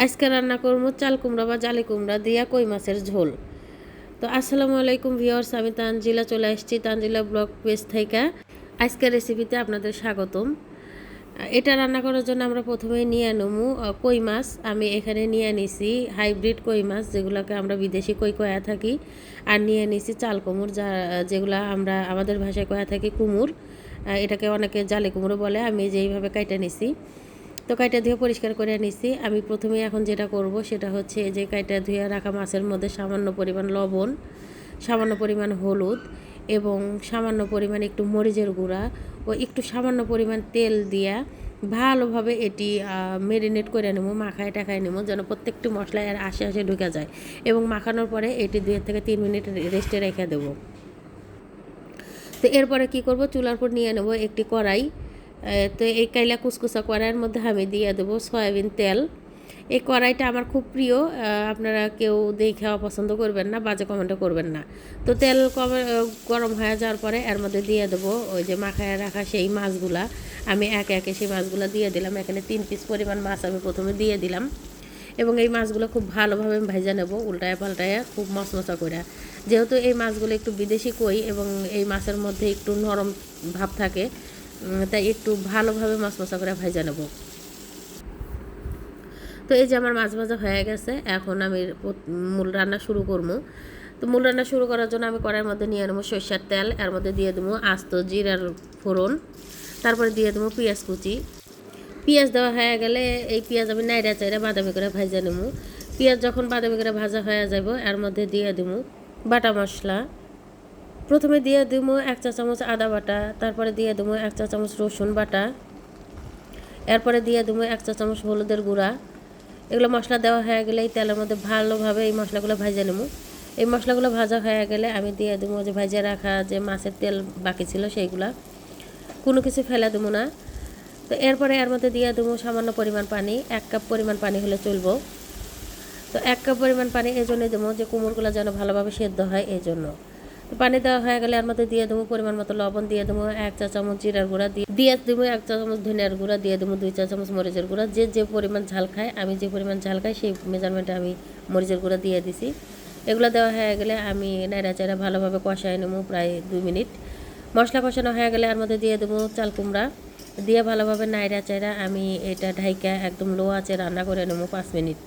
আজকে রান্না করবো চাল কুমড়া বা জালি কুমড়া দিয়া কই মাছের ঝোল। তো আসসালামু আলাইকুম ভিউয়ার্স, আমি তানজিলা চলে আসছি তানজিলা ব্লগ পেজ থেকে। আজকের রেসিপিতে আপনাদের স্বাগতম। এটা রান্না করার জন্য আমরা প্রথমে নিয়ে নেবো কই মাছ। আমি এখানে নিয়ে নিছি হাইব্রিড কই মাছ, যেগুলোকে আমরা বিদেশি কই কয়া থাকি। আর নিয়ে নিছি চাল কুমড়, যেগুলা আমরা আমাদের ভাষায় কয়া থাকি কুমুর। এটাকে অনেকে জালি কুমড়ো বলে। আমি যেইভাবে কাইটা নিছি, তো কাইটা ধুয়ে পরিষ্কার করে নিছি। আমি প্রথমে এখন যেটা করব সেটা হচ্ছে যে কাইটা ধুয়ে রাখা মাছের মধ্যে সামান্য পরিমাণ লবণ, সামান্য পরিমাণ হলুদ এবং সামান্য পরিমাণ একটু মরিচের গুঁড়া ও একটু সামান্য পরিমাণ তেল দিয়া ভালোভাবে এটি মেরিনেট করে নেবো, মাখায় টাকায় নেবো যেন প্রত্যেকটি মশলা এর আশে ঢুকে যায়। এবং মাখানোর পরে এটি 2 থেকে 3 মিনিট রেস্টে রেখে দেবো। তো এরপরে কি করব, চুলার পর নিয়ে নেব একটি কড়াই। তো এই কাইলা কুচকুচা কড়াইয়ের মধ্যে আমি দিয়ে দেবো সয়াবিন তেল। এই কড়াইটা আমার খুব প্রিয়, আপনারা কেউ দিয়ে খাওয়া পছন্দ করবেন না, বাজে কমেন্টও করবেন না। তো তেল গরম হয়ে যাওয়ার পরে এর মধ্যে দিয়ে দেবো ওই যে মাখায় রাখা সেই মাছগুলা। আমি একে একে সেই মাছগুলো দিয়ে দিলাম। এখানে 3 পিস পরিমাণ মাছ আমি প্রথমে দিয়ে দিলাম এবং এই মাছগুলো খুব ভালোভাবে আমি ভাজা নেব, উল্টায় পাল্টায় খুব মশমশা করে। যেহেতু এই মাছগুলো একটু বিদেশি কই এবং এই মাছের মধ্যে একটু নরম ভাব থাকে, তাই একটু ভালোভাবে মশমশা করে ভাজা নেব। তো এই যে আমার মাছ ভাজা হয়ে গেছে, এখন আমি মূল রান্না শুরু করবো। তো মূল রান্না শুরু করার জন্য আমি কড়াইয়ের মধ্যে নিয়ে নেবো সরষের তেল। এর মধ্যে দিয়ে দেবো আস্ত জিরার ফোড়ন, তারপরে দিয়ে দেবো পেঁয়াজ কুচি। পেঁয়াজ দেওয়া হয়ে গেলে এই পেঁয়াজ আমি নাইড়া চাইড়া বাদামি করে ভাজা নেবো। পেঁয়াজ যখন বাদামি করে ভাজা হয়ে যাব, এর মধ্যে দিয়ে দেবো বাটা মশলা। প্রথমে দিয়ে দেবো 1 চা চামচ আদা বাটা, তারপরে দিয়ে দেবো 1 চা চামচ রসুন বাটা, এরপরে দিয়ে দেবো 1 চা চামচ হলুদের গুঁড়া। এগুলো মশলা দেওয়া হয়ে গেলে এই তেলের মধ্যে ভালোভাবে এই মশলাগুলো ভাজা নেবো। এই মশলাগুলো ভাজা হয়ে গেলে আমি দিয়ে দেবো যে ভাজা রাখা যে মাছের তেল বাকি ছিল সেইগুলা, কোনো কিছু ফেলে দেবো না। তো এরপরে এর মধ্যে দিয়ে দেবো সামান্য পরিমাণ পানি, 1 কাপ পরিমাণ পানি হলে চলবো। তো 1 কাপ পরিমাণ পানি এই জন্যই দেবো যে কুমড়গুলো যেন ভালোভাবে সেদ্ধ হয়, এই জন্য। তো পানি দেওয়া হয়ে গেলে এর মধ্যে দিয়ে দেবো পরিমাণ মতো লবণ, দিয়ে দেবো 1 চা চামচ জিরার গুঁড়া, দিয়ে দেবো 1 চা চামচ ধনিয়ার গুঁড়া, দিয়ে দেবো 2 চা চামচ মরিচের গুঁড়া। যে পরিমাণ ঝাল খায়, আমি যে পরিমাণ ঝাল খাই সেই মেজারমেন্টে আমি মরিচের গুঁড়া দিয়ে দিছি। এগুলো দেওয়া হয়ে গেলে আমি নাড়া চাড়া ভালোভাবে কষায় নেবো প্রায় 2 মিনিট। মশলা কষানো হয়ে গেলে এর মধ্যে দিয়ে দেবো চাল কুমড়া, দিয়ে ভালোভাবে নাড়া চাড়া আমি এটা ঢাইকা একদম লো আঁচে রান্না করে নেবো 5 মিনিট।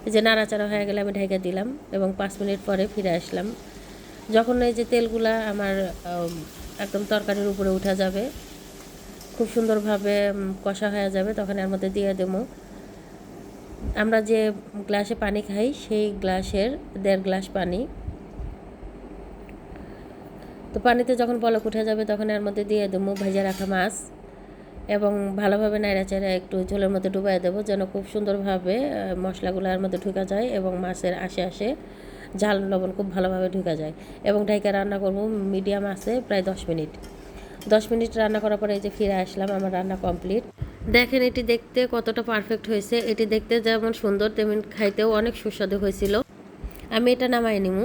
এই যে নাড়াচাড়া হয়ে গেলে আমি ঢাইকা দিলাম এবং 5 মিনিট পরে ফিরে আসলাম। যখন এই যে তেলগুলা আমার একদম তরকারির উপরে উঠে যাবে, খুব সুন্দরভাবে কষা হয়ে যাবে, তখন এর মধ্যে দিয়ে দেবো আমরা যে গ্লাসে পানি খাই সেই গ্লাসের 1.5 গ্লাস পানি। তো পানিতে যখন বলক উঠে যাবে তখন এর মধ্যে দিয়ে দেবো ভেজে রাখা মাছ এবং ভালোভাবে নাড়াচাড়া একটু ঝোলের মধ্যে ডুবাই দেবো যেন খুব সুন্দরভাবে মশলাগুলো এর মধ্যে ঢুকা যায় এবং মাছের আশে ঝাল লবণ খুব ভালোভাবে ঢুকা যায়। এবং ঢাইকা রান্না করবো মিডিয়াম আছে প্রায় 10 মিনিট। 10 মিনিট রান্না করার পরে এই যে ফিরে আসলাম, আমার রান্না কমপ্লিট। দেখেন এটি দেখতে কতটা পারফেক্ট হয়েছে। এটি দেখতে যেমন সুন্দর তেমন খাইতেও অনেক সুস্বাদু হয়েছিল। আমি এটা নামাই নিমু।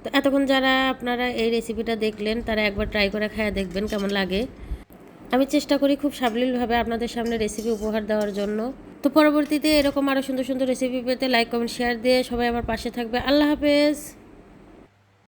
তো এতক্ষণ যারা আপনারা এই রেসিপিটা দেখলেন তারা একবার ট্রাই করে খায়া দেখবেন কেমন লাগে। আমি চেষ্টা করি খুব সাবলীলভাবে আপনাদের সামনে রেসিপি উপহার দেওয়ার জন্য। তো পরবর্তীতে এরকম আরও সুন্দর সুন্দর রেসিপি পেতে লাইক কমেন্ট শেয়ার দিয়ে সবাই আমার পাশে থাকবে। আল্লাহ হাফেজ।